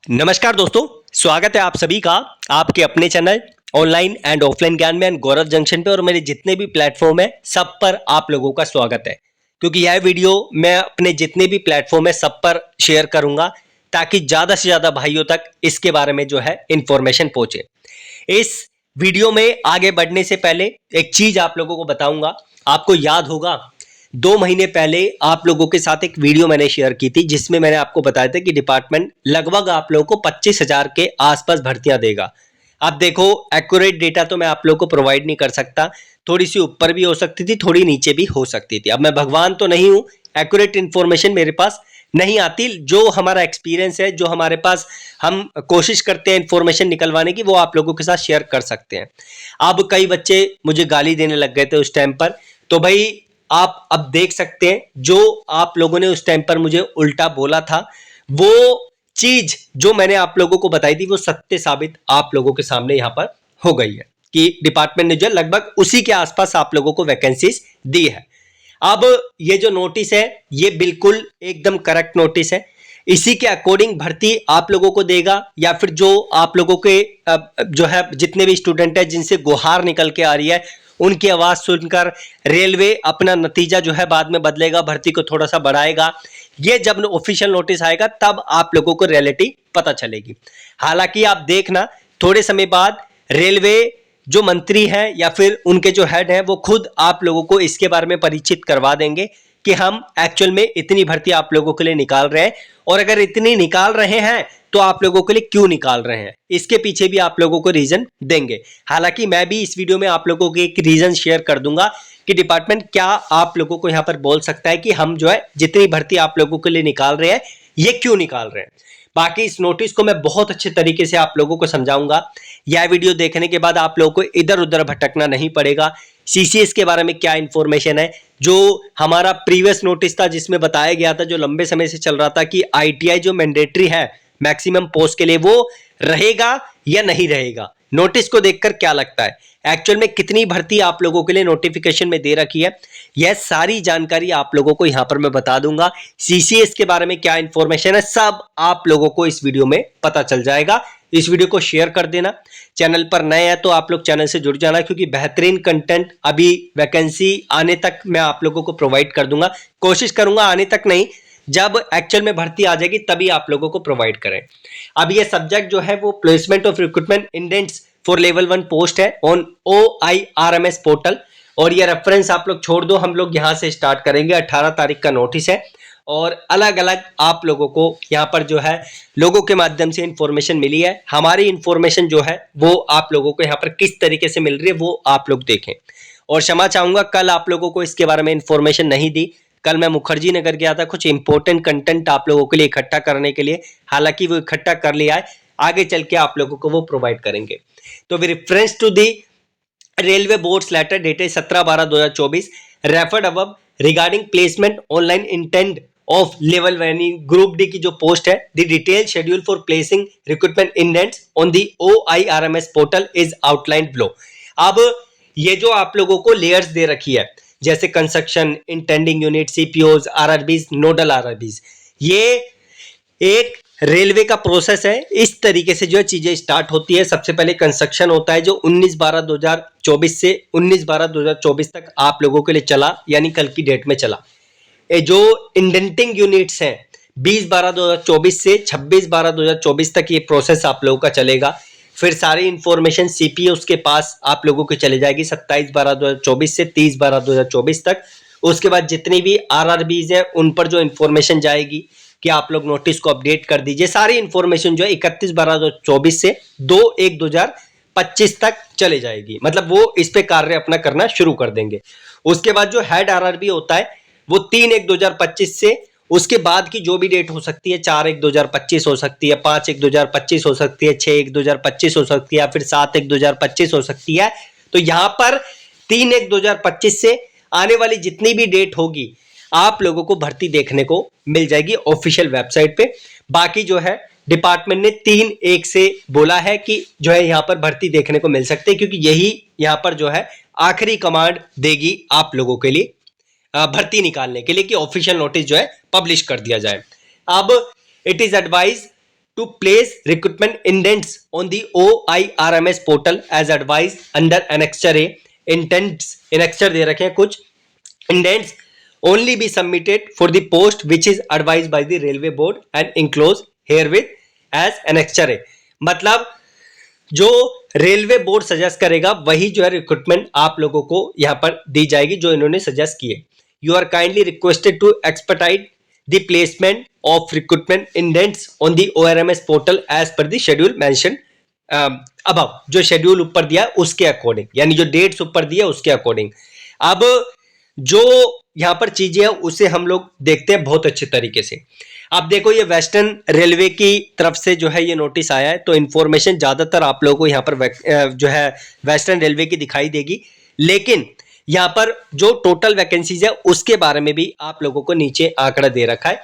नमस्कार दोस्तों, स्वागत है आप सभी का आपके अपने चैनल ऑनलाइन एंड ऑफलाइन ज्ञान में गौरव जंक्शन पे। और मेरे जितने भी प्लेटफॉर्म है सब पर आप लोगों का स्वागत है, क्योंकि यह वीडियो मैं अपने जितने भी प्लेटफॉर्म है सब पर शेयर करूंगा ताकि ज़्यादा से ज़्यादा भाइयों तक इसके बारे में जो है इंफॉर्मेशन पहुंचे। इस वीडियो में आगे बढ़ने से पहले एक चीज़ आप लोगों को बताऊंगा। आपको याद होगा 2 महीने पहले आप लोगों के साथ एक वीडियो मैंने शेयर की थी जिसमें मैंने आपको बताया था कि डिपार्टमेंट लगभग आप लोगों को 25,000 के आसपास भर्तियां देगा। अब देखो, एक्यूरेट डेटा तो मैं आप लोगों को प्रोवाइड नहीं कर सकता, थोड़ी सी ऊपर भी हो सकती थी, थोड़ी नीचे भी हो सकती थी। अब मैं भगवान तो नहीं हूं, एक्यूरेट इंफॉर्मेशन मेरे पास नहीं आती। जो हमारा एक्सपीरियंस है, जो हमारे पास हम कोशिश करते हैं इंफॉर्मेशन निकलवाने की, वो आप लोगों के साथ शेयर कर सकते हैं। अब कई बच्चे मुझे गाली देने लग गए थे उस टाइम पर, तो भाई आप अब देख सकते हैं जो आप लोगों ने उस टाइम पर मुझे उल्टा बोला था, वो चीज जो मैंने आप लोगों को बताई थी वो सत्य साबित आप लोगों के सामने यहां पर हो गई है कि डिपार्टमेंट ने जो लगभग उसी के आसपास आप लोगों को वैकेंसीज दी है। अब ये जो नोटिस है ये बिल्कुल एकदम करेक्ट नोटिस है। इसी के अकॉर्डिंग भर्ती आप लोगों को देगा, या फिर जो आप लोगों के जो है जितने भी स्टूडेंट है जिनसे गुहार निकल के आ रही है, उनकी आवाज सुनकर रेलवे अपना नतीजा जो है बाद में बदलेगा, भर्ती को थोड़ा सा बढ़ाएगा। ये जब ऑफिशियल नोटिस आएगा तब आप लोगों को रियलिटी पता चलेगी। हालांकि आप देखना, थोड़े समय बाद रेलवे जो मंत्री हैं या फिर उनके जो हेड हैं वो खुद आप लोगों को इसके बारे में परिचित करवा देंगे कि हम एक्चुअल में इतनी भर्ती आप लोगों के लिए निकाल रहे हैं, और अगर इतनी निकाल रहे हैं तो आप लोगों के लिए क्यों निकाल रहे हैं, इसके पीछे भी आप लोगों को रीजन देंगे। हालांकि मैं भी इस वीडियो में आप लोगों को एक रीजन शेयर कर दूंगा कि डिपार्टमेंट क्या आप लोगों को यहां पर बोल सकता है कि हम जो है जितनी भर्ती आप लोगों के लिए निकाल रहे हैं ये क्यों निकाल रहे हैं। बाकी इस नोटिस को मैं बहुत अच्छे तरीके से आप लोगों को समझाऊंगा। यह वीडियो देखने के बाद आप लोगों को इधर उधर भटकना नहीं पड़ेगा। सीसीएस के बारे में क्या इंफॉर्मेशन है, जो हमारा प्रीवियस नोटिस था जिसमें बताया गया था, जो लंबे समय से चल रहा था कि आईटीआई जो मैंडेटरी है मैक्सिमम पोस्ट के लिए, वो रहेगा या नहीं रहेगा। नोटिस को देखकर क्या लगता है, एक्चुअल में कितनी भर्ती आप लोगों के लिए नोटिफिकेशन में दे रखी है, यह सारी जानकारी आप लोगों को यहां पर मैं बता दूंगा। सीसीएस के बारे में क्या इंफॉर्मेशन है सब आप लोगों को इस वीडियो में पता चल जाएगा। इस वीडियो को शेयर कर देना। चैनल पर नए हैं तो आप लोग चैनल से जुड़ जाना, क्योंकि बेहतरीन कंटेंट अभी वैकेंसी आने तक मैं आप लोगों को प्रोवाइड कर दूंगा। कोशिश करूंगा आने तक नहीं, जब एक्चुअल में भर्ती आ जाएगी तभी आप लोगों को प्रोवाइड करें। अब ये सब्जेक्ट जो है वो placement of recruitment indents for level 1 post है ऑन OIRMS पोर्टल, और ये रेफरेंस आप लोग छोड़ दो, हम लोग यहां से स्टार्ट करेंगे। 18 तारीख का नोटिस है, और अलग अलग आप लोगों को यहाँ पर जो है लोगों के माध्यम से इंफॉर्मेशन मिली है। हमारी इंफॉर्मेशन जो है वो आप लोगों को यहाँ पर किस तरीके से मिल रही है वो आप लोग देखें। और क्षमा चाहूंगा कल आप लोगों को इसके बारे में इंफॉर्मेशन नहीं दी। कल मैं मुखर्जी नगर गया था कुछ इंपॉर्टेंट कंटेंट आप लोगों के लिए इकट्ठा करने के लिए, हालांकि वो इकट्ठा कर लिया है, आगे चल के आप लोगों को वो प्रोवाइड करेंगे। तो reference to the railway boards letter dated 17/12/2024 referred above regarding placement online indent of level 1 group D की जो पोस्ट है, the detail schedule for placing recruitment indents on the OIRMS portal is outlined below. अब ये जो आप लोगों को layers दे रखी है, जैसे construction, intending unit, CPOs, RRBs, nodal RRBs, ये एक रेलवे का प्रोसेस है। इस तरीके से जो चीजें स्टार्ट होती है, सबसे पहले कंस्ट्रक्शन होता है जो 19/12/2024 से 19/12/2024 तक आप लोगों के लिए चला, यानी कल की डेट में चला। जो इंडेंटिंग यूनिट्स हैं 20/12/2024 से 26/12/2024 तक ये प्रोसेस आप लोगों का चलेगा। फिर सारी इंफॉर्मेशन CPOs के पास आप लोगों को चली जाएगी 27/12/2024 से 30/12/2024 तक। उसके बाद जितनी भी RRBs हैं उन पर जो इंफॉर्मेशन जाएगी कि आप लोग नोटिस को अपडेट कर दीजिए, सारी इंफॉर्मेशन जो है 31/12/2024 से 2/1/2025 तक चले जाएगी। मतलब वो इस पे कार्य अपना करना शुरू कर देंगे। उसके बाद जो हेड RRB होता है वो 3/1/2025 से उसके बाद की जो भी डेट हो सकती है, 4/1/2025 हो सकती है, 5/1/2025 हो सकती है, 6/1/2025 हो सकती है, या फिर 7/1/2025 हो सकती है। तो यहां पर 3/1/2025 से आने वाली जितनी भी डेट होगी आप लोगों को भर्ती देखने को मिल जाएगी ऑफिशियल वेबसाइट पे। बाकी जो है डिपार्टमेंट ने 3/1 से बोला है कि जो है यहां पर भर्ती देखने को मिल सकती है, क्योंकि यही यहां पर जो है आखिरी कमांड देगी आप लोगों के लिए भर्ती निकालने के लिए कि ऑफिशियल नोटिस जो है पब्लिश कर दिया जाए। अब it is advise to place recruitment indents on the OIRMS portal as advised under Annexure A. Intents annexure दे रखे हैं कुछ. Indents only be submitted for the post which is advised by the railway board and enclosed herewith as Annexure A. मतलब जो railway board suggest करेगा वही जो है recruitment आप लोगों को यहाँ पर दी जाएगी जो इन्होंने सजेस्ट किए. You are kindly requested to expedite the placement of recruitment indents on the ORMS portal as per the schedule mention above. जो शेड्यूल ऊपर दिया उसके अकॉर्डिंग, यानी जो डेट्स ऊपर दिया उसके अकॉर्डिंग. अब जो यहाँ पर चीजें हैं उसे हम लोग देखते हैं बहुत अच्छे तरीके से. अब देखो ये वेस्टर्न रेलवे की तरफ से जो है ये नोटिस आया है, तो इन्फॉर्मेशन ज्यादातर आप लोगों को यहाँ पर जो है वेस्टर्न रेलवे की दिखाई देगी, लेकिन यहाँ पर जो टोटल वैकेंसीज है उसके बारे में भी आप लोगों को नीचे आंकड़ा दे रखा है.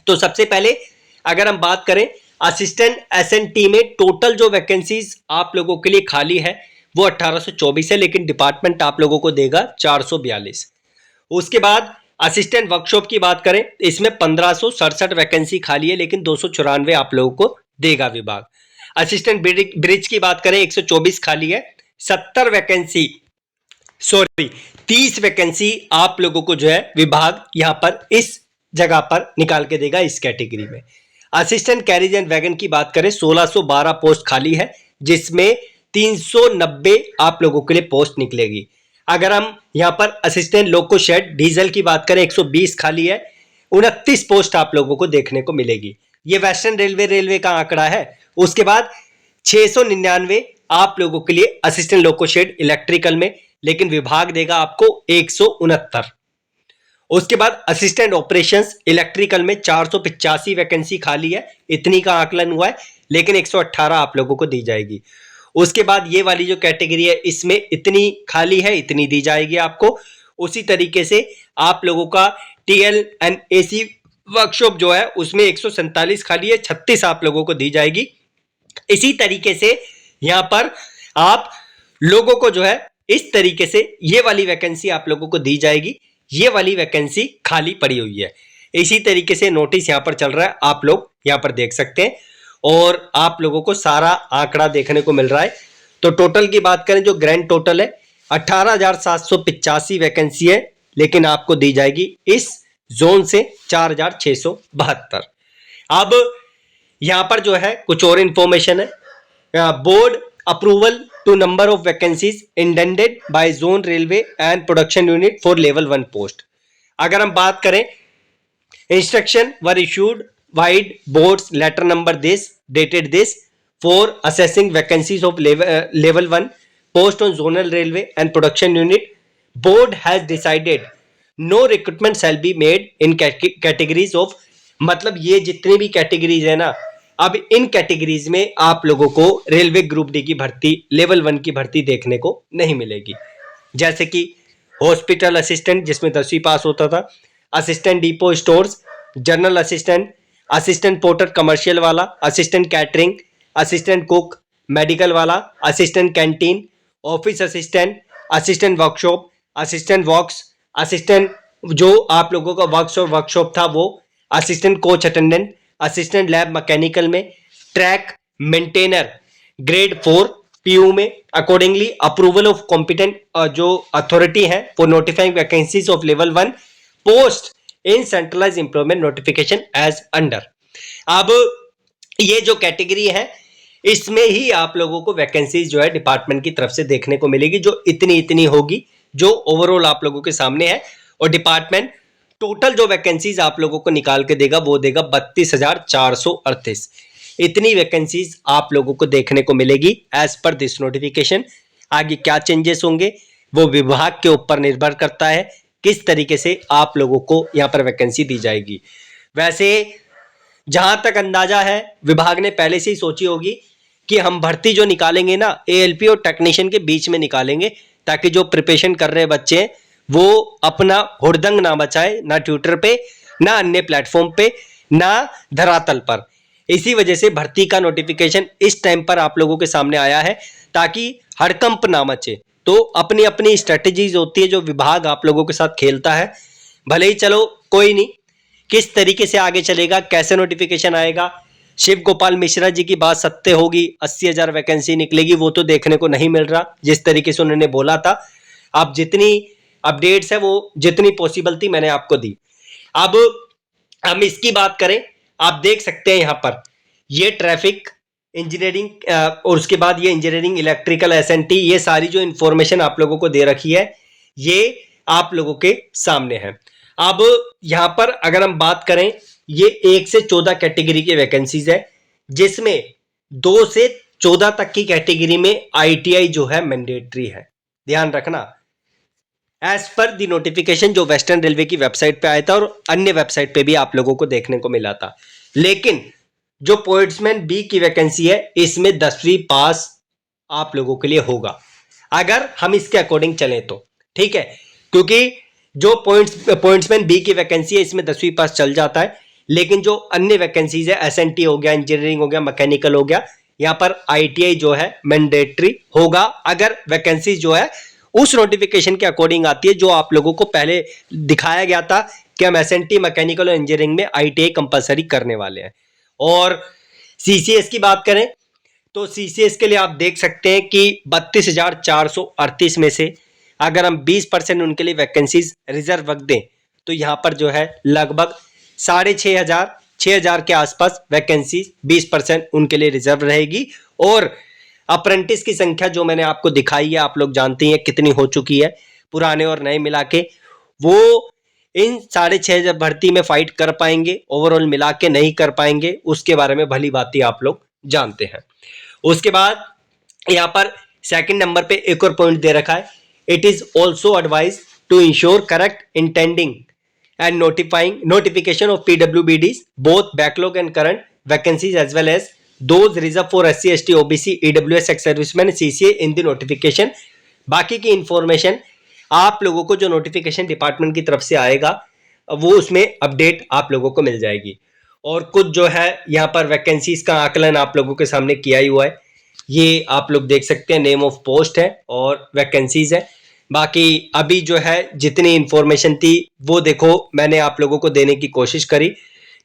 तो सबसे पहले अगर हम बात करें असिस्टेंट SNT में टोटल जो वैकेंसीज आप लोगों के लिए खाली है वो 1824 है, लेकिन डिपार्टमेंट आप लोगों को देगा 442. उसके बाद असिस्टेंट वर्कशॉप की बात करें इसमें 1567 वैकेंसी खाली है, लेकिन 294 आप लोगों को देगा विभाग. असिस्टेंट ब्रिज की बात करें 124 खाली है, 70 वैकेंसी 30 वैकेंसी आप लोगों को जो है विभाग यहां पर इस जगह पर निकाल के देगा इस कैटेगरी में. असिस्टेंट कैरिज एंड वैगन की बात करें 1612 पोस्ट खाली है, जिसमें 390 आप लोगों के लिए पोस्ट निकलेगी. अगर हम यहां पर असिस्टेंट लोको शेड डीजल की बात करें 120 खाली है, 29 पोस्ट आप लोगों को देखने को मिलेगी. ये वेस्टर्न रेलवे का आंकड़ा है. उसके बाद 699 आप लोगों के लिए असिस्टेंट लोको शेड इलेक्ट्रिकल में, लेकिन विभाग देगा आपको 169. उसके बाद असिस्टेंट ऑपरेशंस इलेक्ट्रिकल में 485 वैकेंसी खाली है, इतनी का आकलन हुआ है, लेकिन 118 आप लोगों को दी जाएगी. उसके बाद ये वाली जो कैटेगरी है इसमें इतनी खाली है, इतनी दी जाएगी आपको. उसी तरीके से आप लोगों का TL एंड AC वर्कशॉप जो है उसमें 147 खाली है, 36 आप लोगों को दी जाएगी. इसी तरीके से यहां पर आप लोगों को जो है इस तरीके से ये वाली वैकेंसी आप लोगों को दी जाएगी, ये वाली वैकेंसी खाली पड़ी हुई है. इसी तरीके से नोटिस यहां पर चल रहा है, आप लोग यहां पर देख सकते हैं और आप लोगों को सारा आंकड़ा देखने को मिल रहा है. तो टोटल की बात करें जो ग्रैंड टोटल है 18,785 वैकेंसी है, लेकिन आपको दी जाएगी इस जोन से 4,672. अब यहां पर जो है कुछ और इंफॉर्मेशन है. Board approval to number of vacancies intended by zone railway and production unit for level 1 post. अगर हम बात करें instruction were issued vide boards letter number this dated this for assessing vacancies of level 1 post on zonal railway and production unit. Board has decided no recruitment shall be made in categories of, मतलब ये जितनी भी categories है ना, अब इन categories में आप लोगों को रेलवे ग्रुप डी की भर्ती लेवल 1 की भर्ती देखने को नहीं मिलेगी. जैसे कि हॉस्पिटल असिस्टेंट जिसमें 10वीं पास होता था, assistant depot stores, general assistant, assistant porter commercial वाला, assistant catering, assistant cook medical वाला, assistant canteen, office assistant, assistant workshop, assistant works, assistant जो आप लोगों का वर्कशॉप था वो, assistant coach attendant, assistant lab mechanical में, ट्रैक मेंटेनर ग्रेड 4 PU में. अकॉर्डिंगली अप्रूवल ऑफ कॉम्पिटेंट जो अथॉरिटी है for notifying vacancies of level 1 post in centralise employment notification as under. अब ये जो कैटेगरी है इसमें ही आप लोगों को वैकेंसीज जो है डिपार्टमेंट की तरफ से देखने को मिलेगी, जो इतनी होगी जो ओवरऑल आप लोगों के सामने है. और डिपार्टमेंट टोटल जो वैकेंसीज आप लोगों को निकाल के देगा वो देगा 32,438. इतनी वैकेंसीज आप लोगों को देखने को मिलेगी एज पर दिस नोटिफिकेशन. आगे क्या चेंजेस होंगे वो विभाग के ऊपर निर्भर करता है किस तरीके से आप लोगों को यहां पर वैकेंसी दी जाएगी. वैसे जहां तक अंदाजा है विभाग ने पहले से ही सोची होगी कि हम भर्ती जो निकालेंगे ना ALP और टेक्नीशियन के बीच में निकालेंगे, ताकि जो प्रिपरेशन कर रहे बच्चे हैं वो अपना हुड़दंग ना मचाए, ना ट्विटर पे, ना अन्य प्लेटफॉर्म पे, ना धरातल पर. इसी वजह से भर्ती का नोटिफिकेशन इस टाइम पर आप लोगों के सामने आया है ताकि हड़कंप ना मचे. तो अपनी अपनी स्ट्रेटेजीज होती है जो विभाग आप लोगों के साथ खेलता है. भले ही चलो कोई नहीं, किस तरीके से आगे चलेगा, कैसे नोटिफिकेशन आएगा, शिव गोपाल मिश्रा जी की बात सत्य होगी, 80,000 वैकेंसी निकलेगी, वो तो देखने को नहीं मिल रहा जिस तरीके से उन्होंने बोला था। आप जितनी अपडेट्स है वो जितनी पॉसिबल थी मैंने आपको दी। अब हम इसकी बात करें, आप देख सकते हैं यहाँ पर ये ट्रैफिक इंजीनियरिंग और उसके बाद ये इंजीनियरिंग इलेक्ट्रिकल एसएनटी, ये सारी जो इंफॉर्मेशन आप लोगों को दे रखी है ये आप लोगों के सामने है। अब यहां पर अगर हम बात करें, ये 1 से 14 कैटेगरी की वैकेंसीज है, जिसमें 2 से 14 तक की कैटेगरी में आईटीआई जो है मैंडेटरी है। ध्यान रखना, एज पर दी नोटिफिकेशन जो वेस्टर्न रेलवे की वेबसाइट पे आया था और अन्य वेबसाइट पे भी आप लोगों को देखने को मिला था। लेकिन जो पोर्ट्समैन बी की वैकेंसी है इसमें 10वीं पास आप लोगों के लिए होगा, अगर हम इसके अकॉर्डिंग चलें तो ठीक है, क्योंकि जो पॉइंट्समैन बी की वैकेंसी है इसमें 10वीं पास चल जाता है, लेकिन जो अन्य वैकेंसीज है एसएनटी हो गया, इंजीनियरिंग हो गया, मैकेनिकल हो गया, यहां पर आईटीआई जो है मैंडेटरी होगा अगर वैकेंसी जो है उस नोटिफिकेशन के अकॉर्डिंग आती है जो आप लोगों को पहले दिखाया गया था कि हम एसएनटी, मैकेनिकल और इंजीनियरिंग में आईटीआई कंपलसरी करने वाले हैं। और सीसीएस की बात करें तो सीसीएस के लिए आप देख सकते हैं कि 32,438 में से अगर हम 20% उनके लिए वैकेंसीज रिजर्व रख दें तो यहां पर जो है लगभग 6,500 के आसपास वैकेंसी 20% उनके लिए रिजर्व रहेगी। और अप्रेंटिस की संख्या जो मैंने आपको दिखाई है, आप लोग जानते हैं कितनी हो चुकी है, पुराने और नए मिला के, वो इन 6,500 भर्ती में फाइट कर पाएंगे, ओवरऑल मिला के नहीं कर पाएंगे, उसके बारे में भली बात आप लोग जानते हैं। उसके बाद यहां पर सेकंड नंबर पे एक और पॉइंट दे रखा है, it is also advise to ensure correct indenting and notification of PWBDs, both backlog and current vacancies as well as those reserved for SC, ST, OBC, EWS, ex servicemen, CCA in the notification। बाकी की information आप लोगों को जो notification department की तरफ से आएगा वो उसमें अपडेट आप लोगों को मिल जाएगी। और कुछ जो है यहाँ पर वैकेंसीज का आकलन आप लोगों के सामने किया ही हुआ है, ये आप लोग देख सकते हैं, नेम ऑफ पोस्ट है और वैकेंसीज है। बाकी अभी जो है जितनी इंफॉर्मेशन थी वो देखो मैंने आप लोगों को देने की कोशिश करी।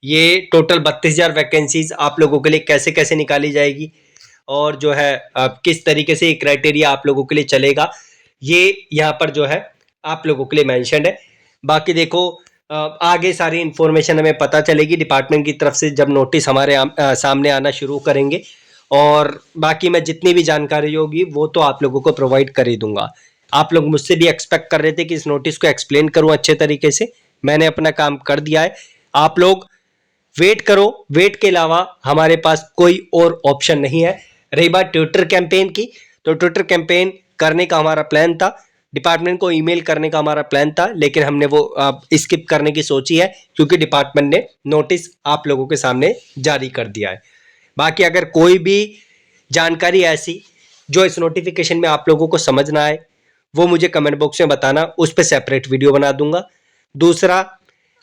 ये टोटल 32,000 वैकेंसीज आप लोगों के लिए कैसे कैसे निकाली जाएगी और जो है किस तरीके से ये क्राइटेरिया आप लोगों के लिए चलेगा, ये यहाँ पर जो है आप लोगों के लिए मेंशन्ड है। बाकी देखो आगे सारी इंफॉर्मेशन हमें पता चलेगी डिपार्टमेंट की तरफ से जब नोटिस हमारे सामने आना शुरू करेंगे, और बाकी मैं जितनी भी जानकारी होगी वो तो आप लोगों को प्रोवाइड कर ही दूंगा। आप लोग मुझसे भी एक्सपेक्ट कर रहे थे कि इस नोटिस को एक्सप्लेन करूं अच्छे तरीके से, मैंने अपना काम कर दिया है। आप लोग वेट करो, वेट के अलावा हमारे पास कोई और ऑप्शन नहीं है। रही बात ट्विटर कैंपेन की, तो ट्विटर कैंपेन करने का हमारा प्लान था, डिपार्टमेंट को ईमेल करने का हमारा प्लान था, लेकिन हमने वो स्किप करने की सोची है क्योंकि डिपार्टमेंट ने नोटिस आप लोगों के सामने जारी कर दिया है। बाकी अगर कोई भी जानकारी ऐसी जो इस नोटिफिकेशन में आप लोगों को समझ ना आए वो मुझे कमेंट बॉक्स में बताना, उस पर सेपरेट वीडियो बना दूंगा। दूसरा,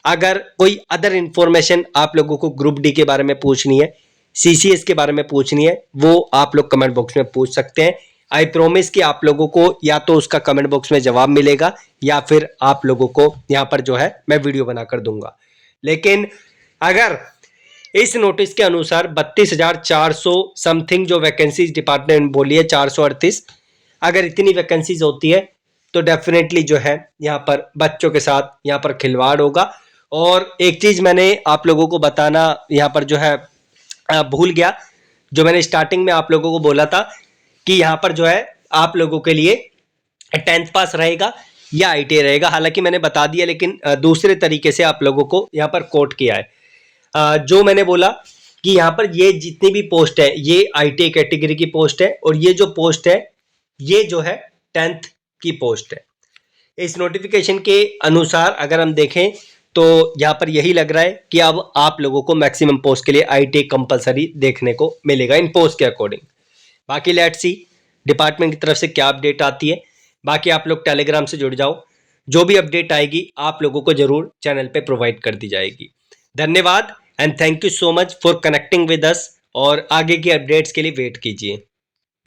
अगर कोई अदर इंफॉर्मेशन आप लोगों को ग्रुप डी के बारे में पूछनी है, सीसीएस के बारे में पूछनी है, वो आप लोग कमेंट बॉक्स में पूछ सकते हैं। आई प्रॉमिस कि आप लोगों को या तो उसका कमेंट बॉक्स में जवाब मिलेगा या फिर आप लोगों को यहाँ पर जो है मैं वीडियो बनाकर दूंगा। लेकिन अगर इस नोटिस के अनुसार 32,400 समथिंग जो वैकेंसीज डिपार्टमेंट बोली है, 438, अगर इतनी वैकेंसीज होती है तो डेफिनेटली जो है यहाँ पर बच्चों के साथ यहाँ पर खिलवाड़ होगा। और एक चीज मैंने आप लोगों को बताना यहाँ पर जो है भूल गया, जो मैंने स्टार्टिंग में आप लोगों को बोला था कि यहाँ पर जो है आप लोगों के लिए 10th पास रहेगा या आईटीआई रहेगा, हालांकि मैंने बता दिया लेकिन दूसरे तरीके से आप लोगों को यहाँ पर कोट किया है। जो मैंने बोला कि यहाँ पर ये जितनी भी पोस्ट है ये आईटीआई कैटेगरी की पोस्ट है और ये जो पोस्ट है ये जो है 10th की पोस्ट है। इस नोटिफिकेशन के अनुसार अगर हम देखें तो यहाँ पर यही लग रहा है कि अब आप लोगों को मैक्सिमम पोस्ट के लिए आईटीआई कंपलसरी देखने को मिलेगा इन पोस्ट के अकॉर्डिंग। बाकी लेट्स सी डिपार्टमेंट की तरफ से क्या अपडेट आती है। बाकी आप लोग टेलीग्राम से जुड़ जाओ, जो भी अपडेट आएगी आप लोगों को जरूर चैनल पे प्रोवाइड कर दी जाएगी। धन्यवाद and thank you so much for connecting with us, और आगे की अपडेट्स के लिए वेट कीजिए।